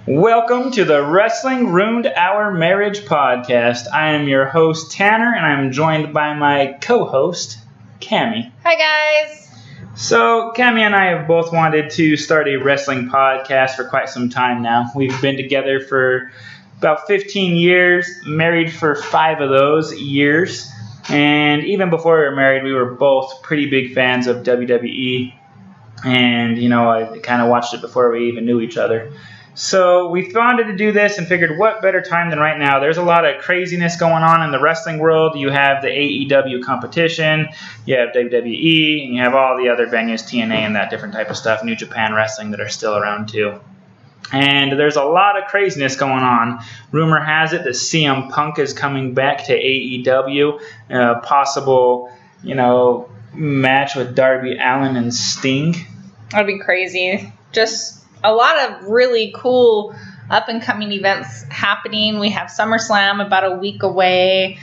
Welcome to the Wrestling Ruined Our Marriage podcast. I am your host, Tanner, and I'm joined by my co-host, Cammie. Hi, guys. So, Cammie and I have both wanted to start a wrestling podcast for quite some time now. We've been together for about 15 years, married for 5 of those years, and even before we were married, we were both pretty big fans of WWE, and, I kind of watched it before we even knew each other. So we wanted to do this and figured what better time than right now. There's a lot of craziness going on in the wrestling world. You have the AEW competition, you have WWE, and you have all the other venues, TNA and that different type of stuff, New Japan Wrestling, that are still around too. And there's a lot of craziness going on. Rumor has it that CM Punk is coming back to AEW, possible, match with Darby Allin and Sting. That'd be crazy. Just a lot of really cool up-and-coming events happening. We have SummerSlam about a week away.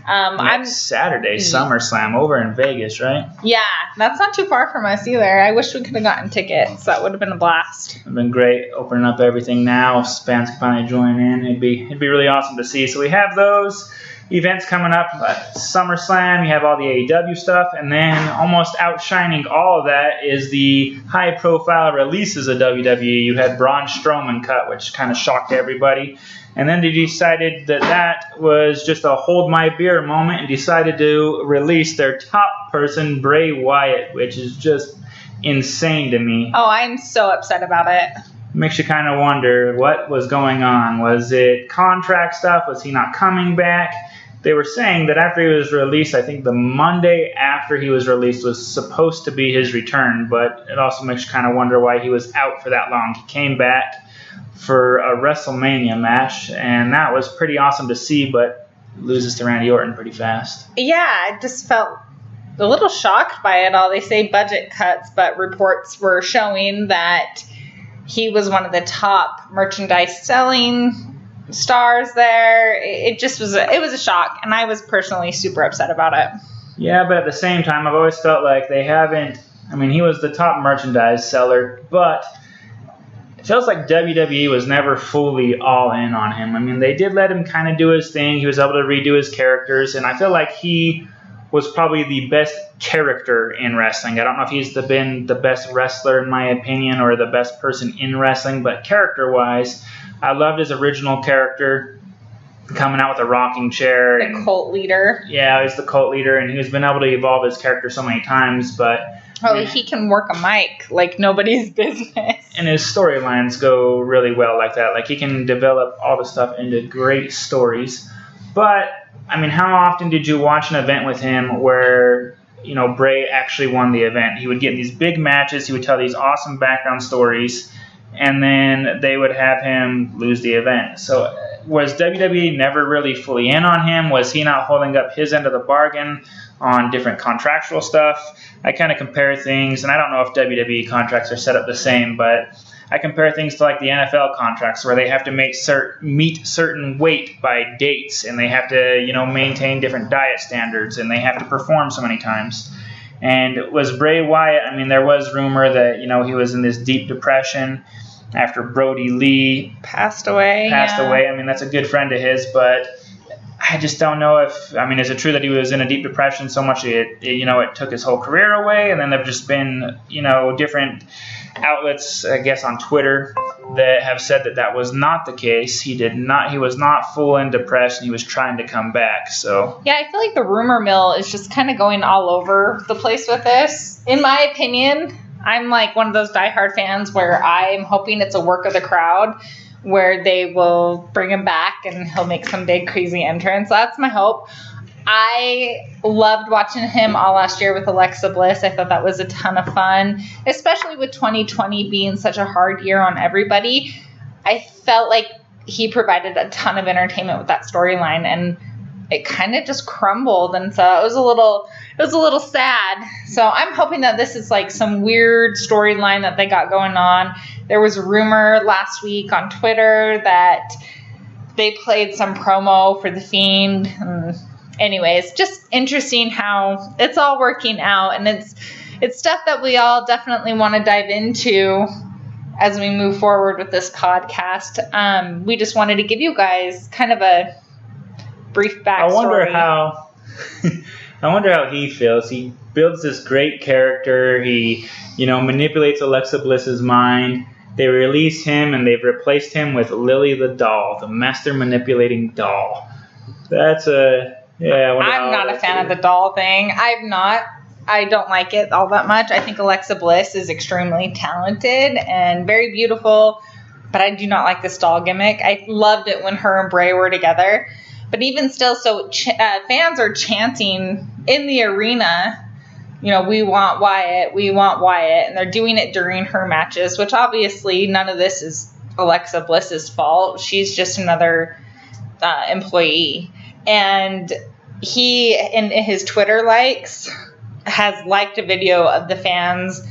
Saturday, SummerSlam over in Vegas, right? Yeah, that's not too far from us either. I wish we could have gotten tickets. That would have been a blast. It's been great opening up everything now. Fans can finally join in. It'd be really awesome to see. So we have those events coming up. SummerSlam, you have all the AEW stuff, and then almost outshining all of that is the high-profile releases of WWE. You had Braun Strowman cut, which kind of shocked everybody. And then they decided that was just a hold my beer moment and decided to release their top person, Bray Wyatt, which is just insane to me. Oh, I'm so upset about it. Makes you kind of wonder what was going on. Was it contract stuff? Was he not coming back? They were saying that after he was released, I think the Monday after he was released was supposed to be his return, but it also makes you kind of wonder why he was out for that long. He came back for a WrestleMania match, and that was pretty awesome to see, but loses to Randy Orton pretty fast. Yeah, I just felt a little shocked by it all. They say budget cuts, but reports were showing that he was one of the top merchandise selling stars there. It just was a shock, and I was personally super upset about it. Yeah, but at the same time, I've always felt like they haven't. I mean, he was the top merchandise seller, but it feels like WWE was never fully all in on him. I mean, they did let him kind of do his thing. He was able to redo his characters, and I feel like he was probably the best character in wrestling. I don't know if he's been the best wrestler in my opinion or the best person in wrestling, but character-wise, I loved his original character coming out with a rocking chair. The cult leader. Yeah, he's the cult leader, and he's been able to evolve his character so many times, but... he can work a mic like nobody's business. And his storylines go really well like that. Like, he can develop all the stuff into great stories. But, I mean, how often did you watch an event with him where, Bray actually won the event? He would get these big matches, he would tell these awesome background stories, and then they would have him lose the event. So was WWE never really fully in on him? Was he not holding up his end of the bargain on different contractual stuff? I kind of compare things, and I don't know if WWE contracts are set up the same, but I compare things to like the NFL contracts where they have to meet certain weight by dates, and they have to, maintain different diet standards, and they have to perform so many times. And was Bray Wyatt, I mean, there was rumor that, he was in this deep depression after Brody Lee passed away. I mean, that's a good friend of his, but I just don't know if, is it true that he was in a deep depression so much it took his whole career away? And then there've just been, different outlets, I guess, on Twitter that have said that was not the case. He was not full in depression. He was trying to come back. So yeah, I feel like the rumor mill is just kind of going all over the place with this. In my opinion, I'm like one of those diehard fans where I'm hoping it's a work of the crowd where they will bring him back and he'll make some big crazy entrance. That's my hope. I loved watching him all last year with Alexa Bliss. I thought that was a ton of fun, especially with 2020 being such a hard year on everybody. I felt like he provided a ton of entertainment with that storyline, and it kind of just crumbled, and so it was a little sad. So I'm hoping that this is like some weird storyline that they got going on. There was a rumor last week on Twitter that they played some promo for The Fiend. Anyways, just interesting how it's all working out, and it's stuff that we all definitely want to dive into as we move forward with this podcast, we just wanted to give you guys kind of a brief backstory. I wonder how he feels. He builds this great character. He, manipulates Alexa Bliss's mind. They release him and they've replaced him with Lily the doll, the master manipulating doll. That's I'm not a fan of the doll thing. I don't like it all that much. I think Alexa Bliss is extremely talented and very beautiful, but I do not like this doll gimmick. I loved it when her and Bray were together. But even still, fans are chanting in the arena, we want Wyatt, and they're doing it during her matches, which obviously none of this is Alexa Bliss's fault. She's just another employee. And he, in his Twitter likes, has liked a video of the fans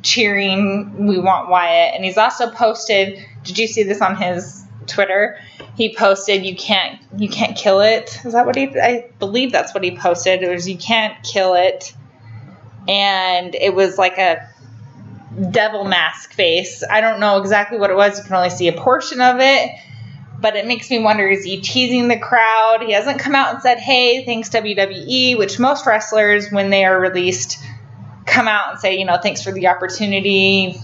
cheering, "We want Wyatt." And he's also posted, did you see this on his Twitter? He posted, you can't kill it. Is that what I believe that's what he posted. It was, "You can't kill it." And it was like a devil mask face. I don't know exactly what it was. You can only see a portion of it. But it makes me wonder, is he teasing the crowd? He hasn't come out and said, "Hey, thanks WWE," which most wrestlers, when they are released, come out and say, "Thanks for the opportunity,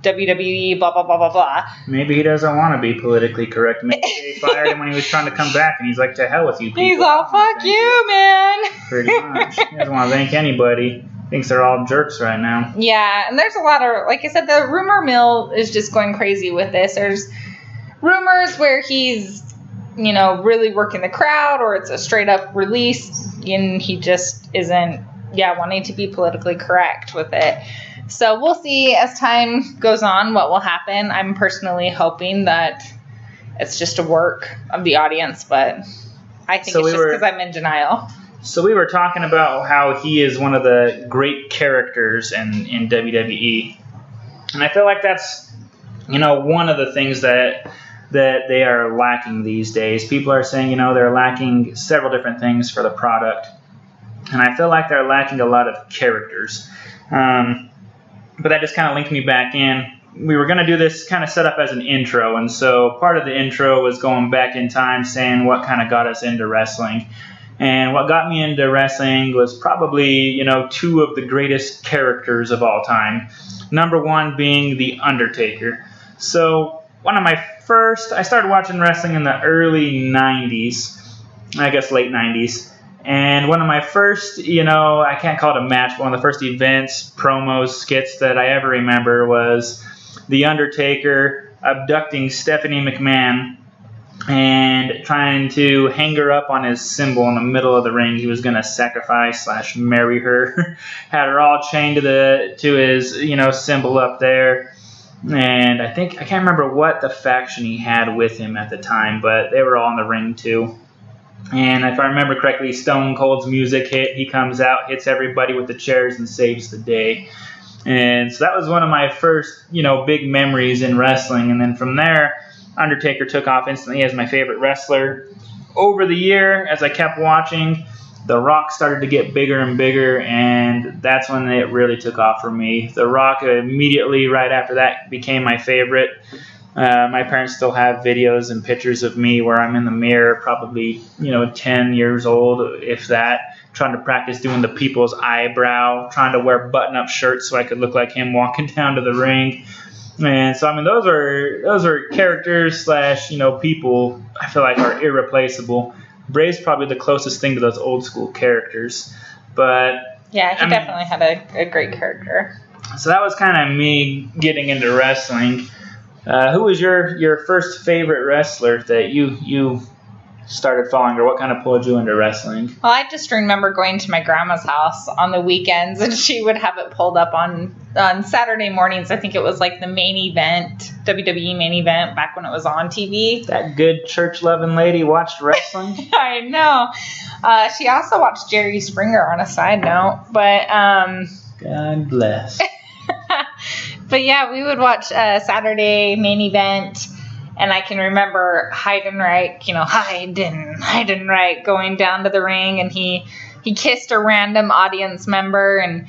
WWE, blah, blah, blah, blah, blah." Maybe he doesn't want to be politically correct. Maybe they fired him when he was trying to come back, and he's like, "To hell with you people." He's all, "Fuck you, man." Pretty much. He doesn't want to thank anybody. Thinks they're all jerks right now. Yeah, and there's a lot of, like I said, the rumor mill is just going crazy with this. There's rumors where he's, really working the crowd, or it's a straight up release, and he just isn't, wanting to be politically correct with it. So we'll see as time goes on what will happen. I'm personally hoping that it's just a work of the audience, but I think it's just because I'm in denial. So we were talking about how he is one of the great characters in WWE. And I feel like that's, one of the things that they are lacking these days. People are saying, they're lacking several different things for the product. And I feel like they're lacking a lot of characters. But that just kind of linked me back in. We were going to do this kind of set up as an intro. And so part of the intro was going back in time, saying what kind of got us into wrestling. And what got me into wrestling was probably, two of the greatest characters of all time. Number one being The Undertaker. So I started watching wrestling in the early 90s, I guess late 90s. And one of my first, I can't call it a match, but one of the first events, promos, skits that I ever remember was The Undertaker abducting Stephanie McMahon and trying to hang her up on his symbol in the middle of the ring. He was going to sacrifice/marry her. Had her all chained to his, symbol up there. And I can't remember what the faction he had with him at the time, but they were all in the ring too. And if I remember correctly, Stone Cold's music hit. He comes out, hits everybody with the chairs, and saves the day. And so that was one of my first, big memories in wrestling. And then from there, Undertaker took off instantly as my favorite wrestler. Over the year, as I kept watching, The Rock started to get bigger and bigger, and that's when it really took off for me. The Rock immediately, right after that, became my favorite. My parents still have videos and pictures of me where I'm in the mirror, probably 10 years old, if that, trying to practice doing the people's eyebrow, trying to wear button-up shirts so I could look like him walking down to the ring. And so those are characters / people I feel like are irreplaceable. Bray's probably the closest thing to those old school characters, but yeah, he definitely had a great character. So that was kind of me getting into wrestling. Who was your first favorite wrestler that you started following, or what kind of pulled you into wrestling? Well, I just remember going to my grandma's house on the weekends, and she would have it pulled up on Saturday mornings. I think it was like the main event, WWE main event, back when it was on TV. That good church-loving lady watched wrestling? I know. She also watched Jerry Springer, on a side note. But God bless. But yeah, we would watch Saturday main event. And I can remember Heidenreich, Heidenreich going down to the ring, and he kissed a random audience member, and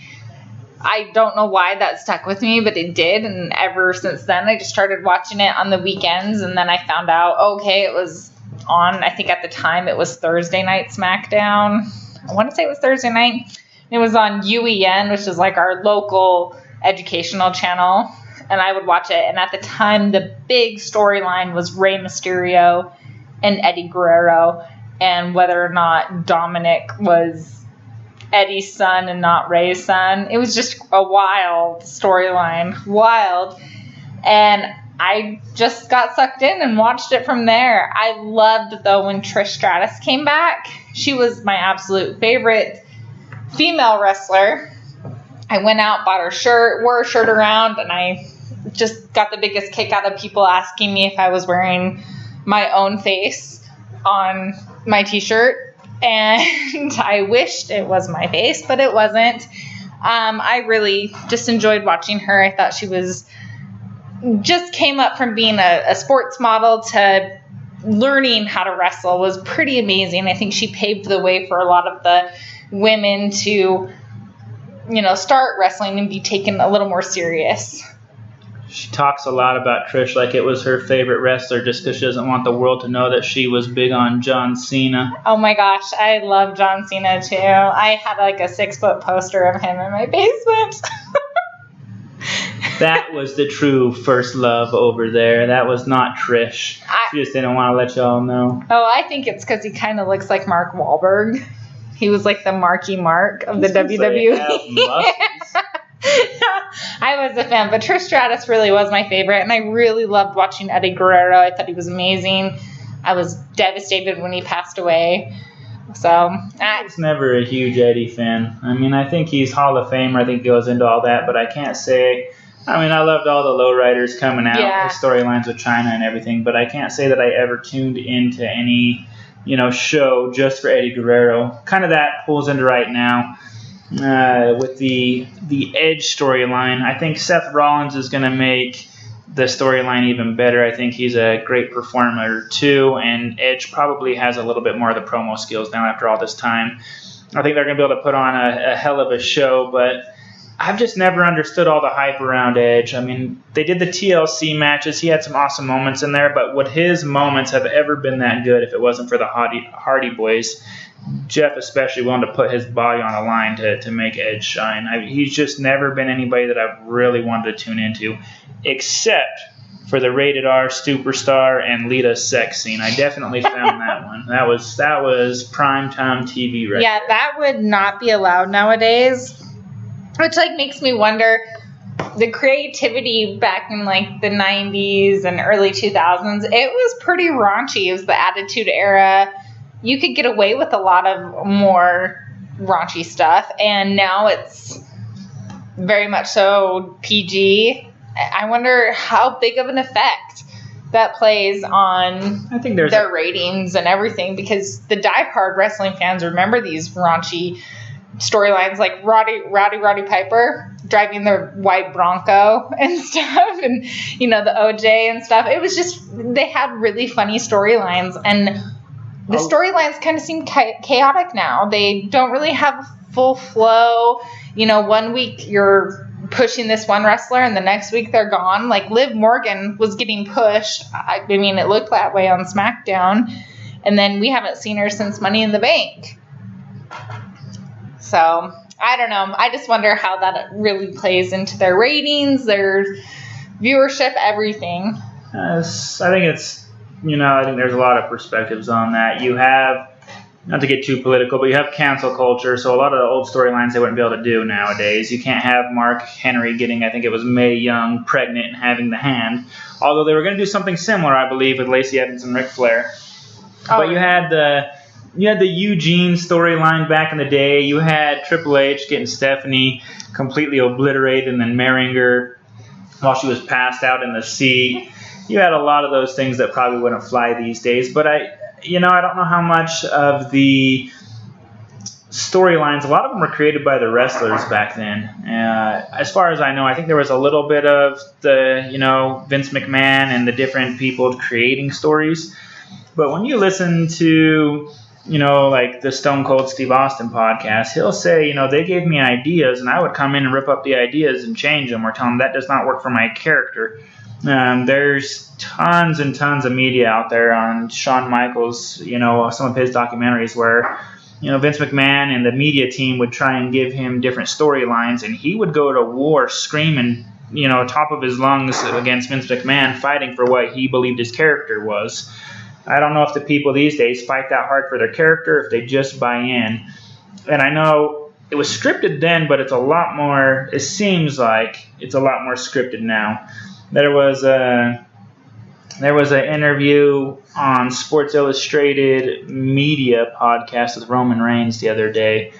I don't know why that stuck with me, but it did. And ever since then, I just started watching it on the weekends. And then I found out, okay, it was on, I think at the time it was Thursday night SmackDown. I want to say it was Thursday night. It was on UEN, which is like our local educational channel. And I would watch it. And at the time, the big storyline was Rey Mysterio and Eddie Guerrero, and whether or not Dominic was Eddie's son and not Rey's son. It was just a wild storyline. Wild. And I just got sucked in and watched it from there. I loved, though, when Trish Stratus came back. She was my absolute favorite female wrestler. I went out, bought her shirt, wore her shirt around, and I just got the biggest kick out of people asking me if I was wearing my own face on my t-shirt. And I wished it was my face, but it wasn't. I really just enjoyed watching her. I thought she was just came up from being a sports model to learning how to wrestle was pretty amazing. I think she paved the way for a lot of the women to, start wrestling and be taken a little more serious. She talks a lot about Trish like it was her favorite wrestler just because she doesn't want the world to know that she was big on John Cena. Oh my gosh, I love John Cena too. I had like a 6-foot poster of him in my basement. That was the true first love over there. That was not Trish. She just didn't want to let y'all know. Oh, I think it's because he kind of looks like Mark Wahlberg. He was like the Marky Mark of the WWE. I was a fan, but Trish Stratus really was my favorite, and I really loved watching Eddie Guerrero. I thought he was amazing. I was devastated when he passed away. So I was never a huge Eddie fan. I mean, I think he's Hall of Famer. I think he goes into all that, but I can't say. I mean, I loved all the lowriders coming out, the storylines with China and everything, but I can't say that I ever tuned into any, show just for Eddie Guerrero. Kind of that pulls into right now. With the Edge storyline, I think Seth Rollins is going to make the storyline even better. I think he's a great performer too, and Edge probably has a little bit more of the promo skills now after all this time. I think they're going to be able to put on a hell of a show, but I've just never understood all the hype around Edge. I mean, they did the TLC matches. He had some awesome moments in there, but would his moments have ever been that good if it wasn't for the Hardy Boys? Jeff especially willing to put his body on the line to make Edge shine. He's just never been anybody that I've really wanted to tune into, except for the Rated R Superstar and Lita sex scene. I definitely found that one. That was primetime TV right Yeah, there. That would not be allowed nowadays, which makes me wonder the creativity back in the 90s and early 2000s. It was pretty raunchy. It was the Attitude Era. You could get away with a lot of more raunchy stuff, and now it's very much so PG. I wonder how big of an effect that plays on their ratings and everything, because the diehard wrestling fans remember these raunchy storylines like Rowdy Piper driving the white Bronco and stuff, and the OJ and stuff. It was just, they had really funny storylines, and the storylines kind of seem chaotic now. They don't really have full flow. 1 week you're pushing this one wrestler and the next week they're gone. Like Liv Morgan was getting pushed. I mean, it looked that way on SmackDown. And then we haven't seen her since Money in the Bank. So, I don't know. I just wonder how that really plays into their ratings, their viewership, everything. I think it's... I think there's a lot of perspectives on that. You have, not to get too political, but you have cancel culture, so a lot of the old storylines they wouldn't be able to do nowadays. You can't have Mark Henry getting, I think it was Mae Young, pregnant and having the hand, although they were going to do something similar, I believe, with Lacey Evans and Ric Flair. But you had the Eugene storyline back in the day. You had Triple H getting Stephanie completely obliterated and then marrying her while she was passed out in the seat. You had a lot of those things that probably wouldn't fly these days, but I don't know how much of the storylines, a lot of them were created by the wrestlers back then. As far as I know, I think there was a little bit of the, Vince McMahon and the different people creating stories. But when you listen to like the Stone Cold Steve Austin podcast, he'll say, they gave me ideas and I would come in and rip up the ideas and change them or tell them that does not work for my character. There's tons and tons of media out there on Shawn Michaels, some of his documentaries where, Vince McMahon and the media team would try and give him different storylines, and he would go to war screaming, top of his lungs against Vince McMahon, fighting for what he believed his character was. I don't know if the people these days fight that hard for their character, if they just buy in. And I know it was scripted then, but it seems like it's a lot more scripted now. There was an interview on Sports Illustrated Media podcast with Roman Reigns the other day,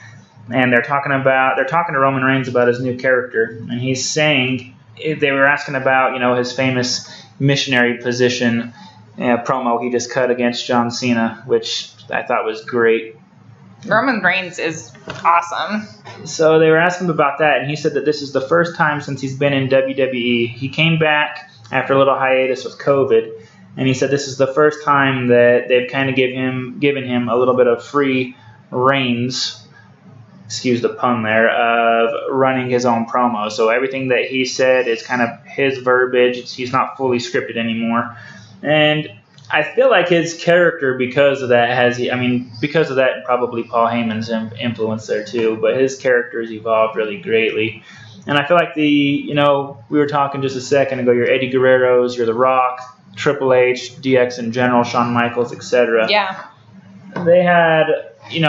and they're talking to Roman Reigns about his new character, and he's saying, they were asking about his famous missionary position promo he just cut against John Cena, which I thought was great. Roman Reigns is awesome. So they were asking him about that, and he said that this is the first time since he's been in WWE. He came back after a little hiatus with COVID, and he said this is the first time that they've kind of given him a little bit of free reins, excuse the pun there, of running his own promo. So everything that he said is kind of his verbiage. He's not fully scripted anymore. And I feel like his character, because of that, and probably Paul Heyman's influence there too, but his character has evolved really greatly. And I feel like we were talking just a second ago, your Eddie Guerreros, you're The Rock, Triple H, DX in general, Shawn Michaels, etc. Yeah. They had,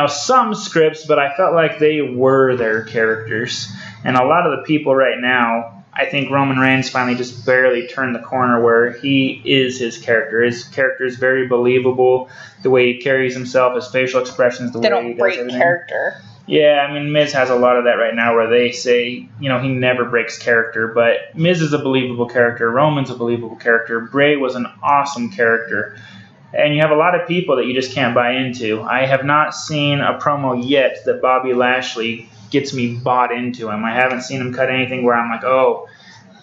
some scripts, but I felt like they were their characters. And a lot of the people right now, I think Roman Reigns finally just barely turned the corner where he is his character. His character is very believable. The way he carries himself, his facial expressions, the way he does everything. They don't break character. Yeah, Miz has a lot of that right now where they say, he never breaks character. But Miz is a believable character. Roman's a believable character. Bray was an awesome character. And you have a lot of people that you just can't buy into. I have not seen a promo yet that Bobby Lashley gets me bought into him. I haven't seen him cut anything where I'm like, oh,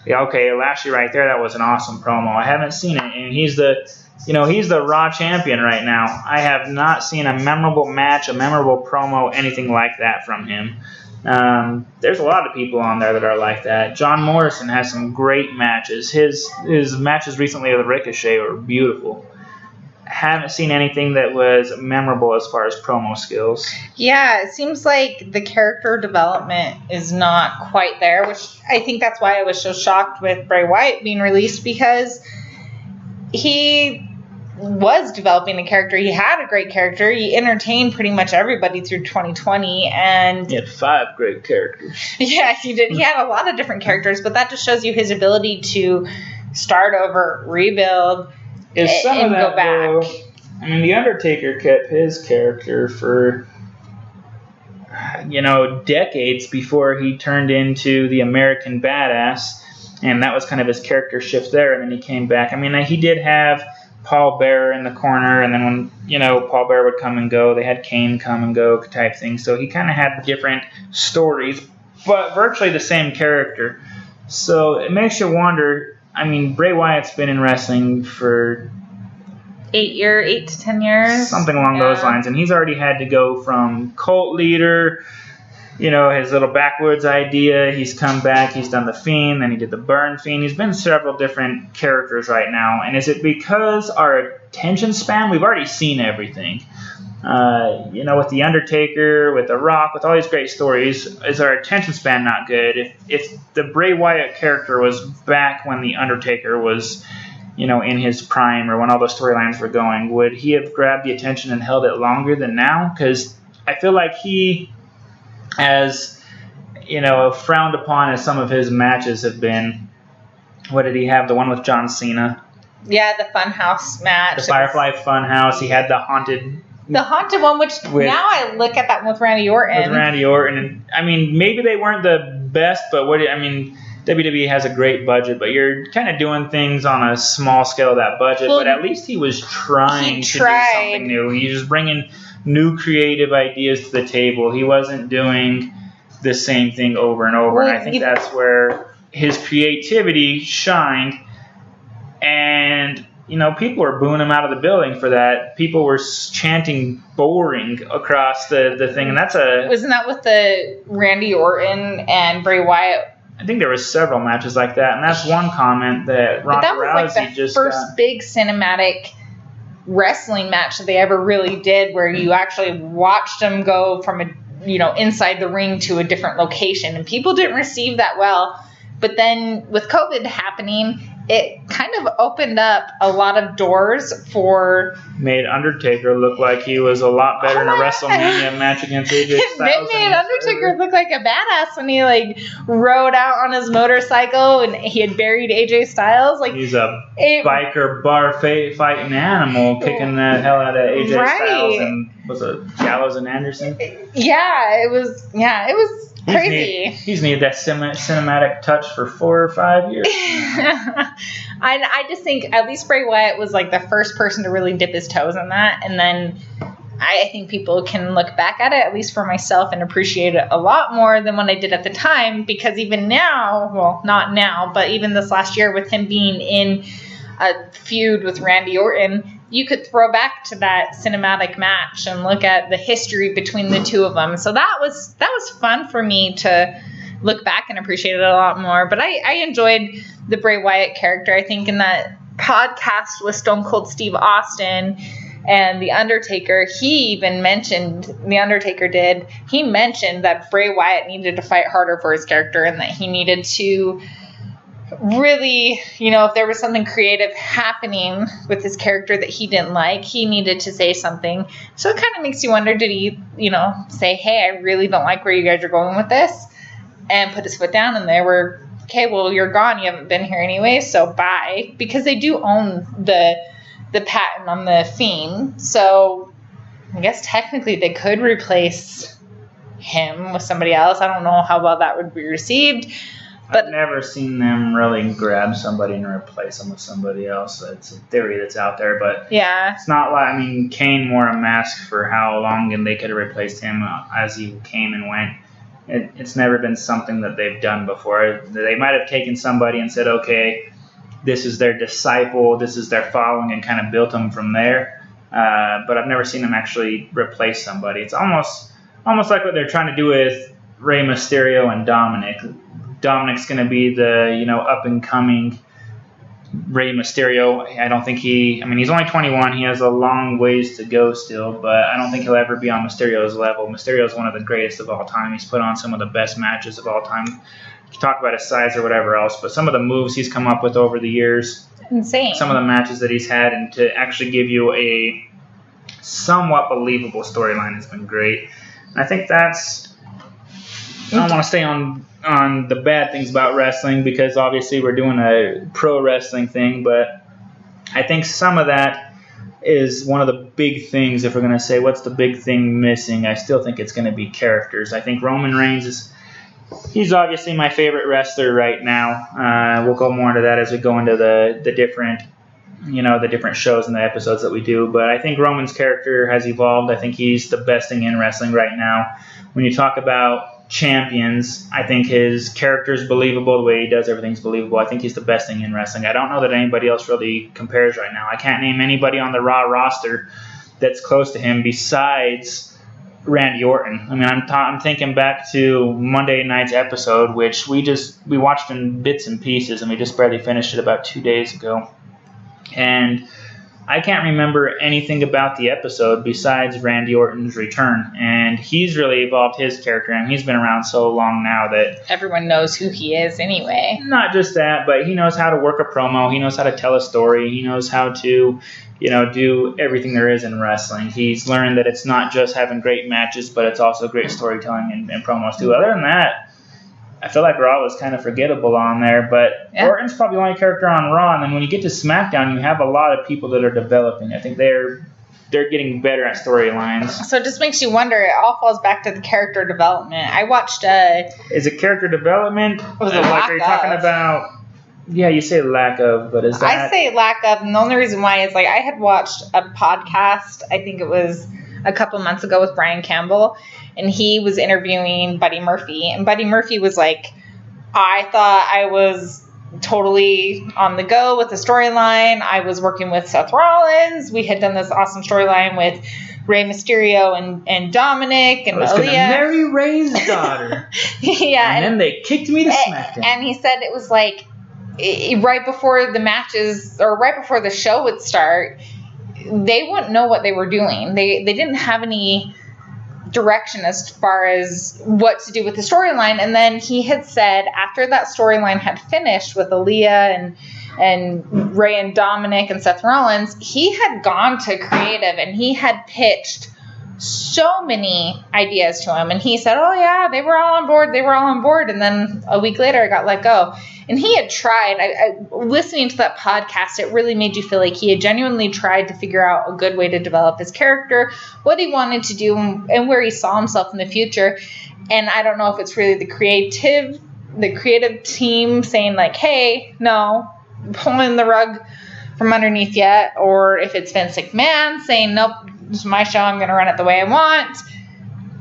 yeah, okay, Lashley right there, that was an awesome promo. I haven't seen it, and he's the Raw champion right now. I have not seen a memorable match, a memorable promo, anything like that from him. There's a lot of people on there that are like that. John Morrison has some great matches. His matches recently with Ricochet were beautiful. Haven't seen anything that was memorable as far as promo skills. Yeah, it seems like the character development is not quite there, which I think that's why I was so shocked with Bray Wyatt being released, because he was developing a character. He had a great character. He entertained pretty much everybody through 2020, and he had 5 great characters. Yeah, he did. He had a lot of different characters, but that just shows you his ability to start over, rebuild, and go back. The Undertaker kept his character for, decades before he turned into the American Badass, and that was kind of his character shift there, and then he came back. He did have Paul Bearer in the corner, and then when, Paul Bearer would come and go, they had Kane come and go type thing, so he kind of had different stories, but virtually the same character. So it makes you wonder. Bray Wyatt's been in wrestling for 8 to 10 years. Something along those lines. And he's already had to go from cult leader, his little backwoods idea. He's come back. He's done the Fiend. Then he did the Burn Fiend. He's been several different characters right now. And is it because our attention span, we've already seen everything. With The Undertaker, with The Rock, with all these great stories, is our attention span not good? If the Bray Wyatt character was back when The Undertaker was, in his prime, or when all those storylines were going, would he have grabbed the attention and held it longer than now? Because I feel like he, as, frowned upon as some of his matches have been. What did he have? The one with John Cena? Yeah, the Funhouse match. The Firefly Funhouse. He had the haunted one, which now I look at that one with Randy Orton. And maybe they weren't the best, but WWE has a great budget, but you're kind of doing things on a small scale of that budget. Well, but at least he was trying to do something new. He was bringing new creative ideas to the table. He wasn't doing the same thing over and over. And I think that's where his creativity shined. And people were booing him out of the building for that. People were chanting boring across the thing, and that's Wasn't that with the Randy Orton and Bray Wyatt? I think there was several matches like that, and that's one comment that Ronda Rousey But that was like the first big cinematic wrestling match that they ever really did, where you actually watched them go from inside the ring to a different location, and people didn't receive that well. But then with COVID happening, it kind of opened up a lot of doors for... Made Undertaker look like he was a lot better in a WrestleMania match against AJ Styles. It made Undertaker look like a badass when he rode out on his motorcycle and he had buried AJ Styles. He's a biker bar fighting animal, kicking the hell out of AJ Styles. And was it Gallows and Anderson? Yeah, it was crazy. He's needed that cinematic touch for 4 or 5 years. I just think at least Bray Wyatt was the first person to really dip his toes in that, and then I think people can look back at it, at least for myself, and appreciate it a lot more than what I did at the time, because even now, well, not now, but even this last year with him being in a feud with Randy Orton, you could throw back to that cinematic match and look at the history between the two of them. So that was fun for me to look back and appreciate it a lot more. But I enjoyed the Bray Wyatt character. I think in that podcast with Stone Cold Steve Austin and The Undertaker, he mentioned that Bray Wyatt needed to fight harder for his character, and that he needed to really, if there was something creative happening with his character that he didn't like, he needed to say something. So it kind of makes you wonder, did he, say, hey, I really don't like where you guys are going with this, and put his foot down, and they were, okay, well, you're gone. You haven't been here anyway, so bye. Because they do own the patent on the Fiend. So I guess technically they could replace him with somebody else. I don't know how well that would be received. But I've never seen them really grab somebody and replace them with somebody else. It's a theory that's out there, but yeah, it's not like, Kane wore a mask for how long, and they could have replaced him as he came and went. It's never been something that they've done before. They might have taken somebody and said, okay, this is their disciple, this is their following, and kind of built them from there. But I've never seen them actually replace somebody. It's almost like what they're trying to do with Rey Mysterio and Dominic. Dominic's going to be the, up-and-coming Rey Mysterio. I don't think he's only 21. He has a long ways to go still, but I don't think he'll ever be on Mysterio's level. Mysterio's one of the greatest of all time. He's put on some of the best matches of all time. You can talk about his size or whatever else, but some of the moves he's come up with over the years, insane. Some of the matches that he's had, and to actually give you a somewhat believable storyline has been great. And I think that's... I don't want to stay on the bad things about wrestling, because obviously we're doing a pro wrestling thing, but I think some of that is one of the big things. If we're going to say what's the big thing missing, I still think it's going to be characters. I think Roman Reigns he's obviously my favorite wrestler right now. We'll go more into that as we go into the different shows and the episodes that we do, but I think Roman's character has evolved. I think he's the best thing in wrestling right now. When you talk about champions, I think his character is believable. The way he does everything's believable. I think he's the best thing in wrestling. I don't know that anybody else really compares right now. I can't name anybody on the Raw roster that's close to him besides Randy Orton. I'm thinking back to Monday night's episode, which we watched in bits and pieces, and we just barely finished it about 2 days ago. And I can't remember anything about the episode besides Randy Orton's return, and he's really evolved his character, and he's been around so long now that everyone knows who he is anyway. Not just that, but he knows how to work a promo, he knows how to tell a story, he knows how to, do everything there is in wrestling. He's learned that it's not just having great matches, but it's also great storytelling and promos too. Other than that, I feel like Raw was kind of forgettable on there, but yeah. Orton's probably the only character on Raw, and then when you get to SmackDown, you have a lot of people that are developing. I think they're getting better at storylines. So it just makes you wonder. It all falls back to the character development. I watched Is it character development? Was it lack are you talking about? Yeah, you say lack of, but is that... I say lack of, and the only reason why is I had watched a podcast, I think it was a couple months ago with Brian Campbell, and he was interviewing Buddy Murphy, and Buddy Murphy was like, I thought I was totally on the go with the storyline. I was working with Seth Rollins. We had done this awesome storyline with Rey Mysterio and Dominic and I was going to Aaliyah. marry Ray's daughter. Yeah. And then they kicked me to SmackDown. And he said it was like right before the matches or right before the show would start, they wouldn't know what they were doing. They didn't have any direction as far as what to do with the storyline. And then he had said after that storyline had finished with Aaliyah and Ray and Dominic and Seth Rollins, he had gone to creative and he had pitched so many ideas to him. And he said, oh yeah, they were all on board. And then a week later I got let go. And he had tried, listening to that podcast, it really made you feel like he had genuinely tried to figure out a good way to develop his character, what he wanted to do, and where he saw himself in the future. And I don't know if it's really the creative team saying like, hey, no, pulling the rug from underneath yet, or if it's Vince McMahon saying, nope, this is my show, I'm going to run it the way I want.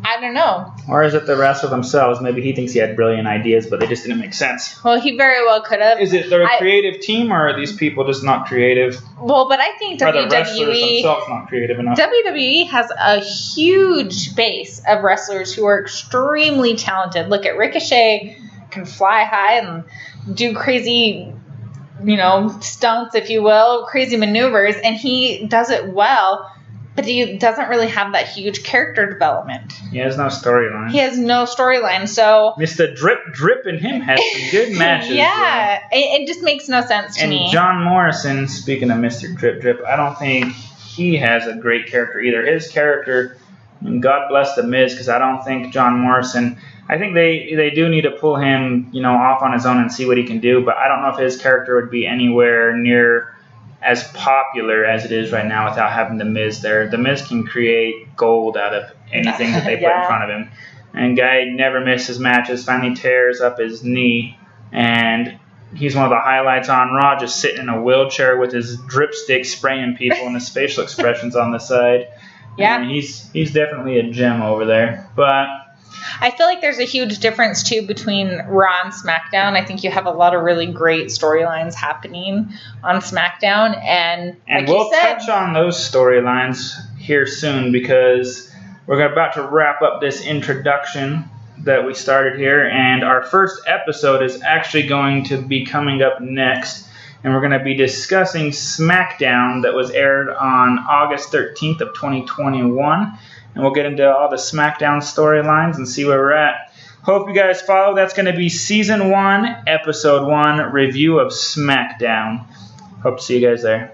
I don't know. Or is it the wrestler themselves? Maybe he thinks he had brilliant ideas, but they just didn't make sense. Well, he very well could have. Is it they're a creative team, or are these people just not creative? Well, but I think Are the wrestlers themselves not creative enough? WWE has a huge base of wrestlers who are extremely talented. Look at Ricochet, can fly high and do crazy, stunts, if you will, crazy maneuvers, and he does it well. But he doesn't really have that huge character development. He has no storyline. He has no storyline, so... Mr. Drip and him had some good matches. Yeah, it just makes no sense to me. And John Morrison, speaking of Mr. Drip, I don't think he has a great character either. His character, and God bless The Miz, because I don't think John Morrison... I think they do need to pull him, off on his own and see what he can do, but I don't know if his character would be anywhere near as popular as it is right now without having The Miz there. The Miz can create gold out of anything that they put in front of him. And guy never misses matches, finally tears up his knee, and he's one of the highlights on Raw, just sitting in a wheelchair with his drip stick spraying people and his facial expressions on the side. Yeah. And he's definitely a gem over there. But I feel like there's a huge difference, too, between Raw and SmackDown. I think you have a lot of really great storylines happening on SmackDown. And like we'll you said, touch on those storylines here soon because we're about to wrap up this introduction that we started here. And our first episode is actually going to be coming up next. And we're going to be discussing SmackDown that was aired on August 13th of 2021. And we'll get into all the SmackDown storylines and see where we're at. Hope you guys follow. That's going to be Season 1, Episode 1, review of SmackDown. Hope to see you guys there.